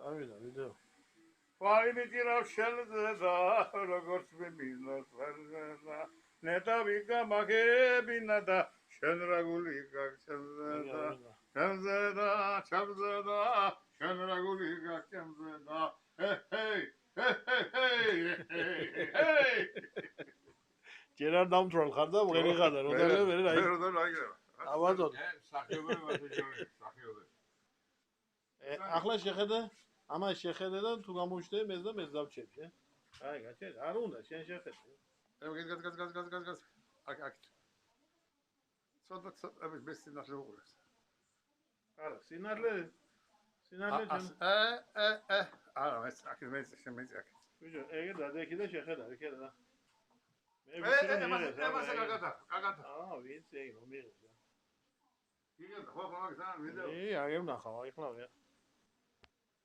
ავიდა ვიდეო. ვაიმეთი რა შელზედა როგორც მე მინოსერზედა ნეტავიკა მაგებინა და შენ რა გული გაგჩემზედა ჩემზედა ჩემზედა შენ რა გული გაგჩემზედა ჰეი ჯერ არ დამთვრალ ხარ და მღერი ხარ და როდარ ვერ აი როდარ აიგება აბატონ სახიობები მასეჯორი სახიობები ახლა შეხედე ამას შეხედე და თუ გამოჩნდება მეც და მეც დავჩები აი გაჩერე არ უნდა შენ შეხედე გას აქ ცოტა ეს ბესინახლე უყურებს არა სინარლე ჯენ არა ეს მეც აქ ბიჭო ეგ დადექი და შეხედა იქედა და მე ემასე გაგადა აა ვიცი ეგ რომ მიიღე იგებ ხო მაგას ვიდეო აი აგემ ნახავ აი ხლა ვია